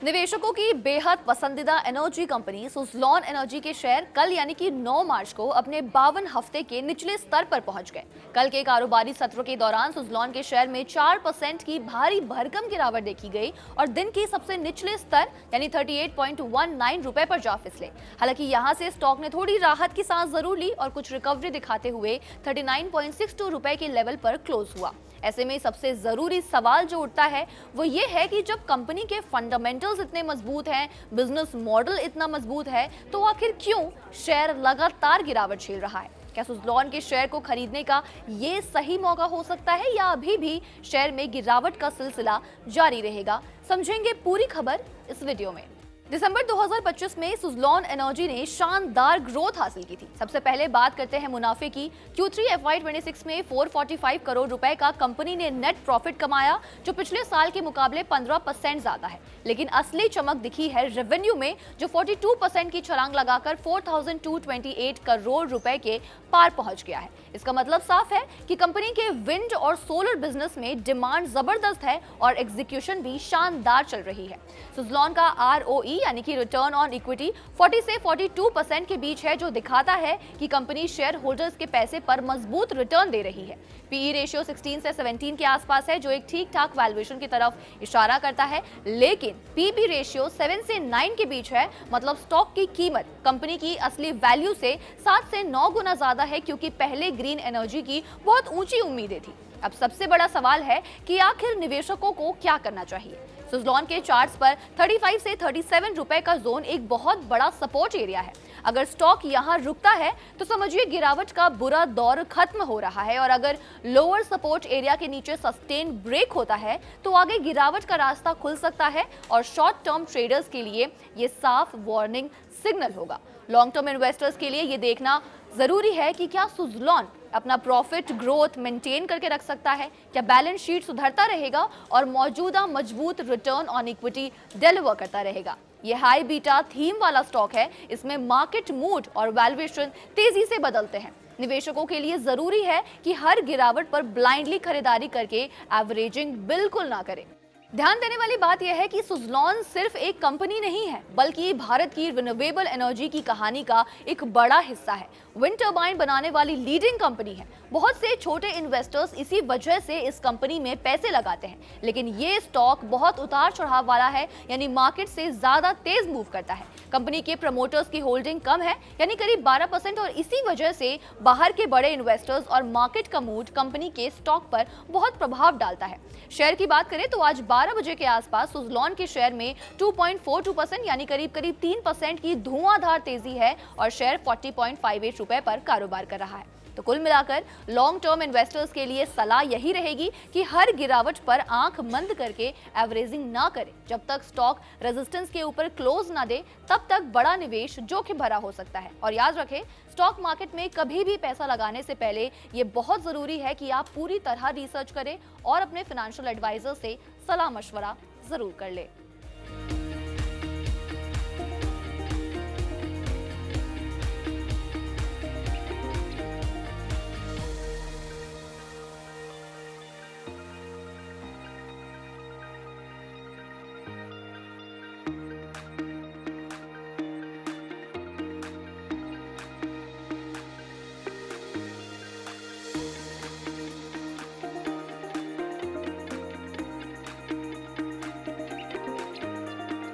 निवेशकों की बेहद पसंदीदा एनर्जी कंपनी सुज़लॉन एनर्जी के शेयर कल यानी कि 9 मार्च को अपने 52 हफ्ते के निचले स्तर पर पहुंच गए। कल के कारोबारी सत्र के दौरान सुज़लॉन के शेयर में 4% की भारी भरकम गिरावट देखी गई और दिन की सबसे निचले स्तर यानी 38.19 रुपए पर जा फिसले। हालांकि यहां से स्टॉक ने थोड़ी राहत की सांस जरूर ली और कुछ रिकवरी दिखाते हुए 39.62 रुपए के लेवल पर क्लोज हुआ। ऐसे में सबसे जरूरी सवाल जो उठता है वो ये है कि जब कंपनी के फंडामेंटल्स इतने मजबूत हैं, बिजनेस मॉडल इतना मजबूत है, तो आखिर क्यों शेयर लगातार गिरावट झेल रहा है? क्या सुज़लॉन के शेयर को खरीदने का ये सही मौका हो सकता है या अभी भी शेयर में गिरावट का सिलसिला जारी रहेगा? समझेंगे पूरी खबर इस वीडियो में। दिसंबर 2025 में सुज़लॉन एनर्जी ने शानदार ग्रोथ हासिल की थी। सबसे पहले बात करते हैं मुनाफे की। Q3 FY26 में 445 करोड़ रुपए का कंपनी ने नेट प्रॉफिट कमाया, जो पिछले साल के मुकाबले 15% ज्यादा है। लेकिन असली चमक दिखी है रेवेन्यू में, जो 42% की छलांग लगाकर 4228 करोड़ रुपए के पार पहुंच गया है। इसका मतलब साफ है कि कंपनी के विंड और सोलर बिजनेस में डिमांड जबरदस्त है और एग्जीक्यूशन भी शानदार चल रही है। सुज़लॉन का ROE यानी कि रिटर्न ऑन इक्विटी 40 से 42% के बीच है, जो दिखाता है कि कंपनी शेयर होल्डर्स के पैसे पर मजबूत रिटर्न दे रही है। PE रेशियो 16 से 17 के आसपास है, जो एक ठीक ठाक वैल्यूएशन की तरफ इशारा करता है। लेकिन PB रेशियो 7 से 9 के बीच है, मतलब स्टॉक की कीमत कंपनी की असली वैल्यू से 7 से 9 गुना ज्यादा है, क्योंकि पहले ग्रीन एनर्जी की बहुत ऊंची उम्मीदें थी। अब सबसे बड़ा सवाल है कि आखिर निवेशकों को क्या करना चाहिए। सुज़लॉन के चार्ट्स पर 35 से 37 रुपए का जोन एक बहुत बड़ा सपोर्ट एरिया है। अगर स्टॉक यहां रुकता है तो समझिए गिरावट का बुरा दौर खत्म हो रहा है, और अगर लोअर सपोर्ट एरिया के नीचे सस्टेन ब्रेक होता है तो आगे गिरावट का रास्ता खुल सकता है और शॉर्ट टर्म ट्रेडर्स के लिए ये साफ वार्निंग सिग्नल होगा। लॉन्ग टर्म इन्वेस्टर्स के लिए ये देखना जरूरी है कि क्या सुज़लॉन अपना प्रॉफिट ग्रोथ मेंटेन करके रख सकता है, क्या बैलेंस शीट सुधरता रहेगा और मौजूदा मजबूत रिटर्न ऑन इक्विटी डिलीवर करता रहेगा। ये हाई बीटा थीम वाला स्टॉक है, इसमें मार्केट मूड और वैल्यूएशन तेजी से बदलते हैं। निवेशकों के लिए जरूरी है कि हर गिरावट पर ब्लाइंडली खरीदारी करके एवरेजिंग बिल्कुल ना करें। ध्यान देने वाली बात यह है कि सुज़लॉन सिर्फ एक कंपनी नहीं है, बल्कि भारत की रिन्यूएबल एनर्जी की कहानी का एक बड़ा हिस्सा है। विंड टर्बाइन बनाने वाली लीडिंग कंपनी है। बहुत से छोटे इन्वेस्टर्स इसी वजह से इस कंपनी में पैसे लगाते हैं, लेकिन ये स्टॉक बहुत उतार चढ़ाव वाला है, यानी मार्केट से ज्यादा तेज मूव करता है। कंपनी के प्रमोटर्स की होल्डिंग कम है, यानी करीब 12%, और इसी वजह से बाहर के बड़े इन्वेस्टर्स और मार्केट का मूड कंपनी के स्टॉक पर बहुत प्रभाव डालता है। शेयर की बात करें तो आज 12 बजे के आसपास सुज़लॉन के शेयर में 2.42% यानी करीब 3% की धुआंधार तेजी है और शेयर 40.58 रुपए पर कारोबार कर रहा है। तो कुल मिलाकर लॉन्ग टर्म इन्वेस्टर्स के लिए सलाह यही रहेगी कि हर गिरावट पर आंख बंद करके एवरेजिंग ना करें। जब तक स्टॉक रेजिस्टेंस के ऊपर क्लोज ना दे, तब तक बड़ा निवेश जोखिम भरा हो सकता है। और याद रखें, स्टॉक मार्केट में कभी भी पैसा लगाने से पहले ये बहुत जरूरी है कि आप पूरी तरह रिसर्च करें और अपने फाइनेंशियल एडवाइजर से सलाह मशवरा जरूर कर लें।